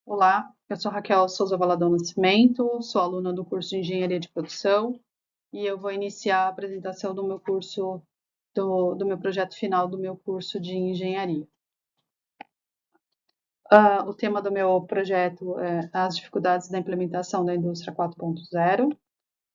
Olá, eu sou Raquel Souza Valadão Nascimento, sou aluna do curso de Engenharia de Produção e eu vou iniciar a apresentação do meu curso, do meu projeto final do meu curso de Engenharia. O tema do meu projeto é as dificuldades da implementação da indústria 4.0.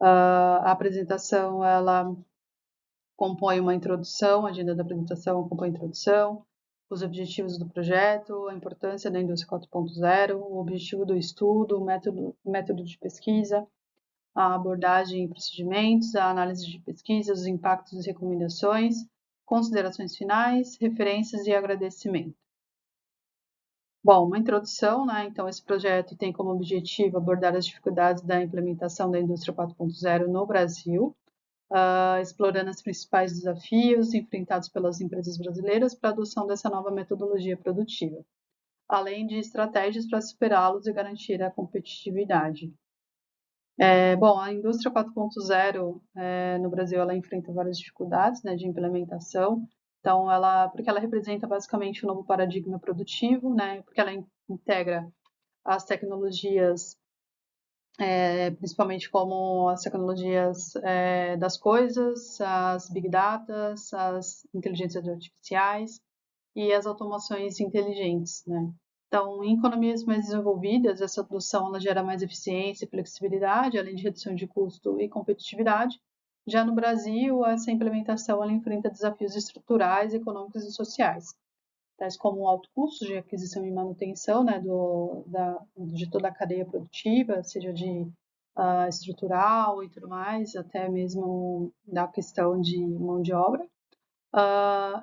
A apresentação, ela compõe uma introdução, a agenda da apresentação compõe a introdução, os objetivos do projeto, a importância da indústria 4.0, o objetivo do estudo, o método de pesquisa, a abordagem e procedimentos, a análise de pesquisa, os impactos e recomendações, considerações finais, referências e agradecimento. Bom, uma introdução, né? Então, esse projeto tem como objetivo abordar as dificuldades da implementação da indústria 4.0 no Brasil, explorando os principais desafios enfrentados pelas empresas brasileiras para a adoção dessa nova metodologia produtiva, além de estratégias para superá-los e garantir a competitividade. Bom, a indústria 4.0 no Brasil ela enfrenta várias dificuldades, né, de implementação. Então, porque ela representa basicamente um novo paradigma produtivo, né, porque ela integra as tecnologias, principalmente como as tecnologias das coisas, as big data, as inteligências artificiais e as automações inteligentes, né. Então, em economias mais desenvolvidas, essa produção ela gera mais eficiência e flexibilidade, além de redução de custo e competitividade. Já no Brasil, essa implementação ela enfrenta desafios estruturais, econômicos e sociais, tais como o alto custo de aquisição e manutenção, né, de toda a cadeia produtiva, seja de estrutural e tudo mais, até mesmo da questão de mão de obra.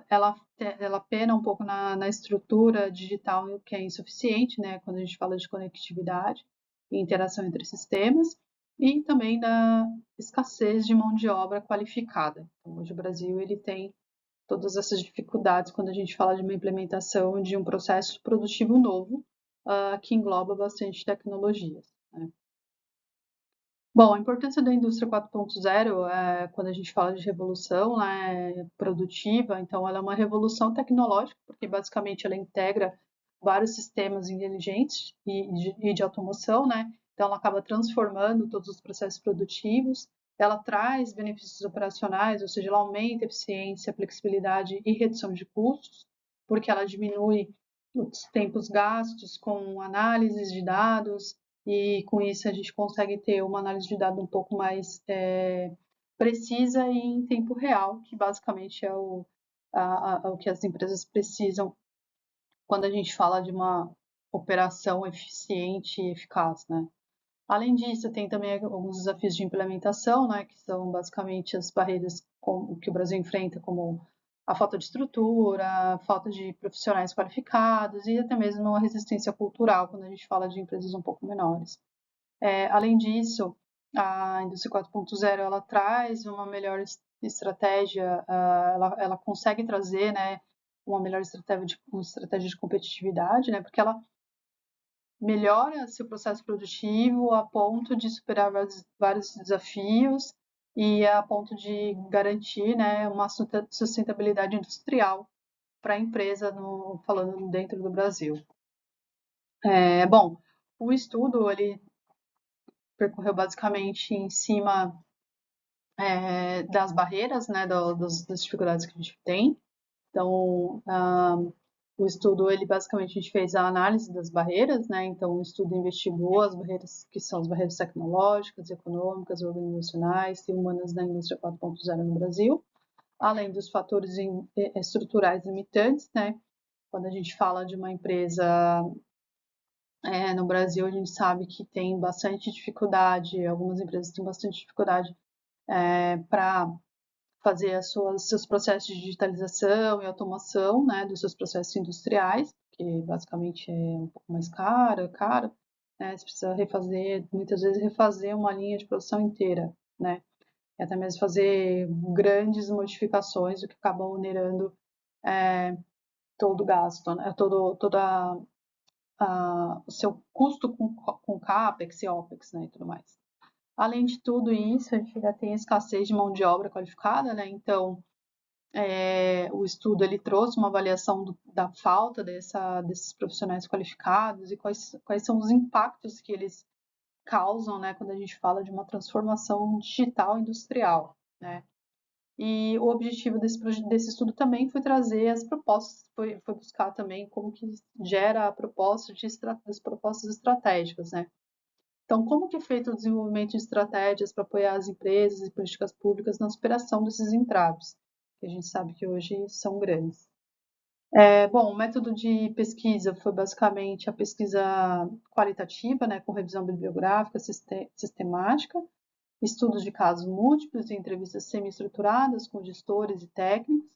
Ela pena um pouco na estrutura digital, que é insuficiente, né, quando a gente fala de conectividade e interação entre sistemas, e também da escassez de mão de obra qualificada. Então, hoje o Brasil ele tem todas essas dificuldades quando a gente fala de uma implementação de um processo produtivo novo, que engloba bastante tecnologias, né? Bom, a importância da indústria 4.0, quando a gente fala de revolução, né, produtiva, então ela é uma revolução tecnológica, porque basicamente ela integra vários sistemas inteligentes e de automação, né? Então ela acaba transformando todos os processos produtivos, ela traz benefícios operacionais, ou seja, ela aumenta a eficiência, flexibilidade e redução de custos, porque ela diminui os tempos gastos com análises de dados, e com isso a gente consegue ter uma análise de dados um pouco mais precisa e em tempo real, que basicamente é o que as empresas precisam quando a gente fala de uma operação eficiente e eficaz, né? Além disso, tem também alguns desafios de implementação, né, que são basicamente as barreiras que o Brasil enfrenta, como a falta de estrutura, a falta de profissionais qualificados e até mesmo a resistência cultural, quando a gente fala de empresas um pouco menores. Além disso, a indústria 4.0 ela traz uma melhor estratégia, ela consegue trazer, né, uma estratégia de competitividade, né, porque ela melhora seu processo produtivo a ponto de superar vários desafios e a ponto de garantir, né, uma sustentabilidade industrial para a empresa, falando dentro do Brasil. Bom, o estudo ele percorreu basicamente em cima das barreiras, né, das dificuldades que a gente tem. Então, o estudo, ele basicamente a gente fez a análise das barreiras, né? Então, o estudo investigou as barreiras que são as barreiras tecnológicas, econômicas, organizacionais e humanas da indústria 4.0 no Brasil, além dos fatores estruturais limitantes, né? Quando a gente fala de uma empresa no Brasil, a gente sabe que tem bastante dificuldade, algumas empresas têm bastante dificuldade para fazer seus processos de digitalização e automação, né, dos seus processos industriais, que basicamente é um pouco mais caro, né, você precisa muitas vezes refazer uma linha de produção inteira, né, e até mesmo fazer grandes modificações, o que acaba onerando todo o gasto, né, toda o seu custo com CAPEX e OPEX, né, e tudo mais. Além de tudo isso, a gente ainda tem a escassez de mão de obra qualificada, né, então o estudo ele trouxe uma avaliação da falta desses profissionais qualificados e quais são os impactos que eles causam, né, quando a gente fala de uma transformação digital industrial, né? E o objetivo desse estudo também foi trazer as propostas, foi buscar também como que gera a proposta das propostas estratégicas, né? Então, como que é feito o desenvolvimento de estratégias para apoiar as empresas e políticas públicas na superação desses entraves, que a gente sabe que hoje são grandes? Bom, o método de pesquisa foi basicamente a pesquisa qualitativa, né, com revisão bibliográfica sistemática, estudos de casos múltiplos e entrevistas semi-estruturadas com gestores e técnicos,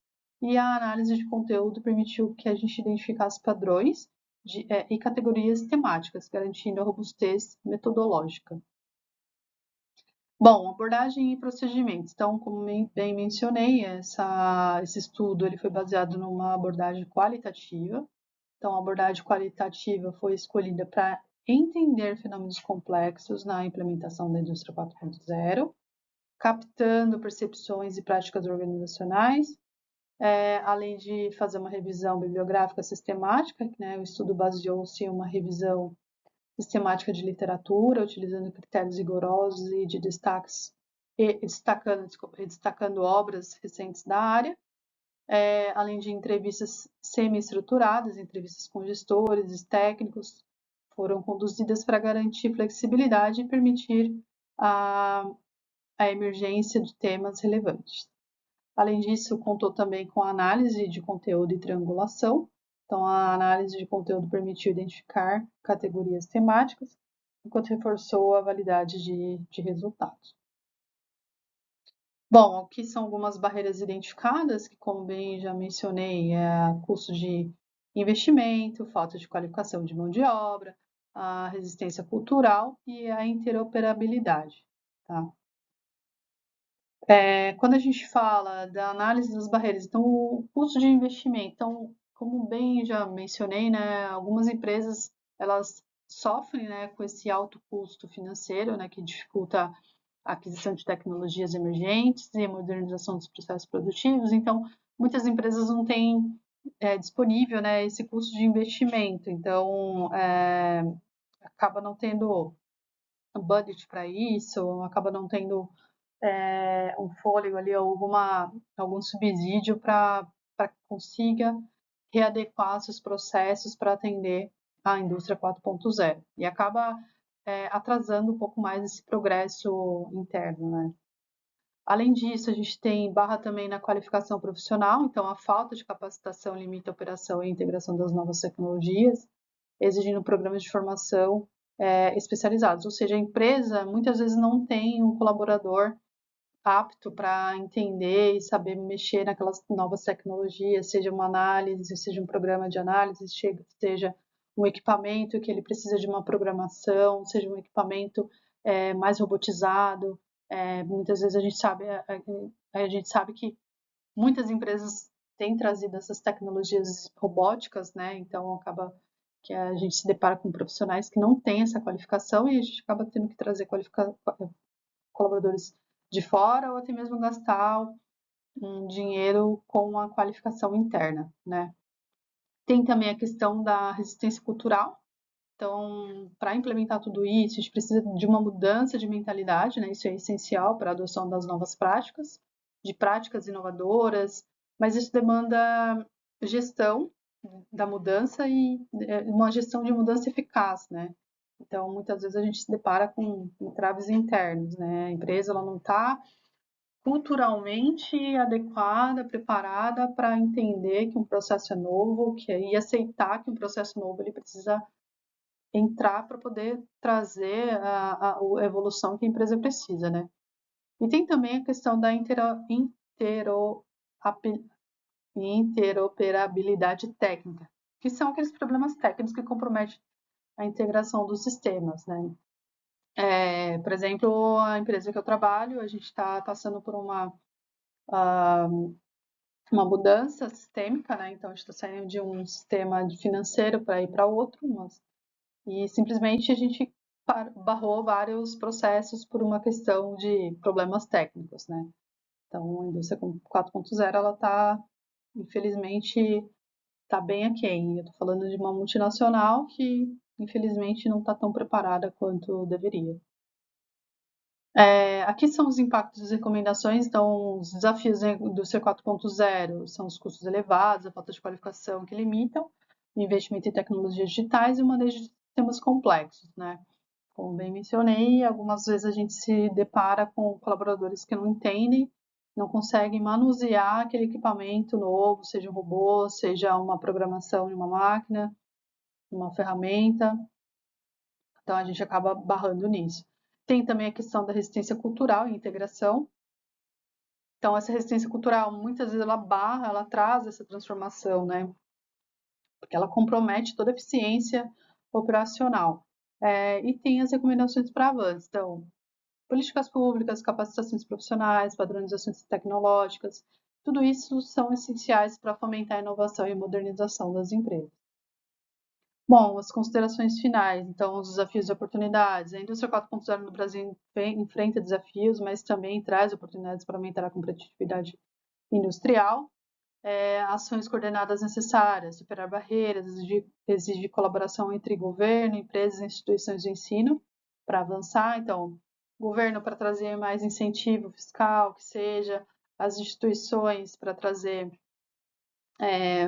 e a análise de conteúdo permitiu que a gente identificasse padrões e categorias temáticas, garantindo a robustez metodológica. Bom, abordagem e procedimentos. Então, como bem mencionei, esse estudo ele foi baseado numa abordagem qualitativa. Então, a abordagem qualitativa foi escolhida para entender fenômenos complexos na implementação da indústria 4.0, captando percepções e práticas organizacionais, além de fazer uma revisão bibliográfica sistemática, né, o estudo baseou-se em uma revisão sistemática de literatura, utilizando critérios rigorosos e de destacando obras recentes da área, além de entrevistas semi-estruturadas, entrevistas com gestores e técnicos, foram conduzidas para garantir flexibilidade e permitir a emergência de temas relevantes. Além disso, contou também com a análise de conteúdo e triangulação. Então, a análise de conteúdo permitiu identificar categorias temáticas, enquanto reforçou a validade de resultados. Bom, aqui são algumas barreiras identificadas, que, como bem já mencionei, custo de investimento, falta de qualificação de mão de obra, a resistência cultural e a interoperabilidade. Tá? Quando a gente fala da análise das barreiras, então o custo de investimento, então, como bem já mencionei, né, algumas empresas elas sofrem, né, com esse alto custo financeiro, né, que dificulta a aquisição de tecnologias emergentes e a modernização dos processos produtivos. Então, muitas empresas não têm disponível, né, esse custo de investimento. Então, acaba não tendo budget para isso, acaba não tendo um fôlego ali, algum subsídio para que consiga readequar seus processos para atender a indústria 4.0 e acaba atrasando um pouco mais esse progresso interno, né? Além disso, a gente tem barra também na qualificação profissional, então a falta de capacitação limita a operação e a integração das novas tecnologias, exigindo programas de formação especializados, ou seja, a empresa muitas vezes não tem um colaborador apto para entender e saber mexer naquelas novas tecnologias, seja uma análise, seja um programa de análise, seja um equipamento que ele precisa de uma programação, seja um equipamento mais robotizado. Muitas vezes a gente sabe que muitas empresas têm trazido essas tecnologias robóticas, né? Então acaba que a gente se depara com profissionais que não têm essa qualificação e a gente acaba tendo que trazer colaboradores de fora ou até mesmo gastar um dinheiro com a qualificação interna, né? Tem também a questão da resistência cultural. Então, para implementar tudo isso, a gente precisa de uma mudança de mentalidade, né? Isso é essencial para a adoção das novas práticas, de práticas inovadoras, mas isso demanda gestão da mudança e uma gestão de mudança eficaz, né? Então, muitas vezes a gente se depara com entraves internos, né? A empresa ela não está culturalmente adequada, preparada para entender que um processo é novo, e aceitar que um processo novo ele precisa entrar para poder trazer a evolução que a empresa precisa, né? E tem também a questão da interoperabilidade técnica, que são aqueles problemas técnicos que comprometem a integração dos sistemas, né? Por exemplo, a empresa que eu trabalho, a gente está passando por uma mudança sistêmica, né? Então, a gente está saindo de um sistema financeiro para ir para outro, e simplesmente a gente barrou vários processos por uma questão de problemas técnicos, né? Então, a indústria 4.0, ela está, infelizmente, está bem aquém. Eu estou falando de uma multinacional que, infelizmente, não está tão preparada quanto deveria. Aqui são os impactos e recomendações. Então, os desafios da indústria 4.0 são os custos elevados, a falta de qualificação que limitam o investimento em tecnologias digitais e o manejo de sistemas complexos, né? Como bem mencionei, algumas vezes a gente se depara com colaboradores que não entendem, não conseguem manusear aquele equipamento novo, seja um robô, seja uma programação de uma máquina, uma ferramenta. Então, a gente acaba barrando nisso. Tem também a questão da resistência cultural e integração. Então, essa resistência cultural, muitas vezes, ela barra, ela traz essa transformação, né? Porque ela compromete toda a eficiência operacional. E tem as recomendações para avanço. Então, políticas públicas, capacitações profissionais, padronizações tecnológicas, tudo isso são essenciais para fomentar a inovação e modernização das empresas. Bom, as considerações finais, então, os desafios e oportunidades. A indústria 4.0 no Brasil enfrenta desafios, mas também traz oportunidades para aumentar a competitividade industrial. Ações coordenadas necessárias, superar barreiras, exige colaboração entre governo, empresas e instituições de ensino para avançar. Então, governo para trazer mais incentivo fiscal, que seja, as instituições para trazer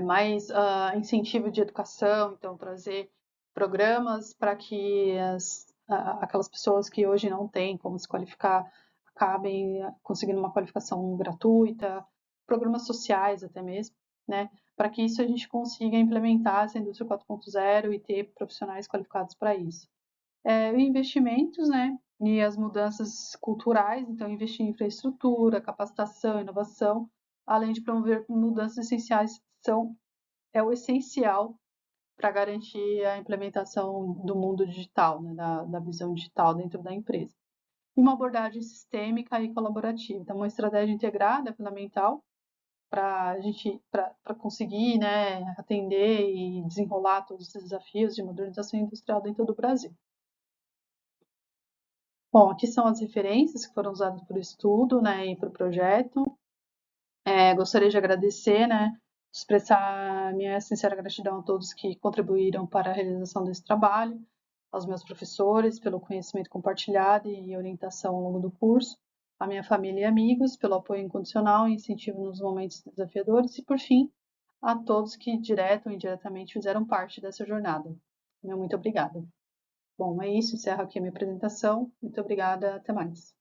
mais incentivo de educação, então trazer programas para que aquelas pessoas que hoje não têm como se qualificar acabem conseguindo uma qualificação gratuita, programas sociais até mesmo, né? Para que isso a gente consiga implementar essa indústria 4.0 e ter profissionais qualificados para isso. Investimentos, né? E as mudanças culturais, então investir em infraestrutura, capacitação, inovação, além de promover mudanças essenciais, é o essencial para garantir a implementação do mundo digital, né, da visão digital dentro da empresa. E uma abordagem sistêmica e colaborativa. Então, uma estratégia integrada é fundamental para a gente para conseguir, né, atender e desenrolar todos os desafios de modernização industrial dentro do Brasil. Bom, aqui são as referências que foram usadas para o estudo, né, e para o projeto. Gostaria de agradecer, né, expressar minha sincera gratidão a todos que contribuíram para a realização desse trabalho, aos meus professores pelo conhecimento compartilhado e orientação ao longo do curso, à minha família e amigos pelo apoio incondicional e incentivo nos momentos desafiadores e, por fim, a todos que direto ou indiretamente fizeram parte dessa jornada. Muito obrigada. Bom, é isso, encerro aqui a minha apresentação. Muito obrigada, até mais.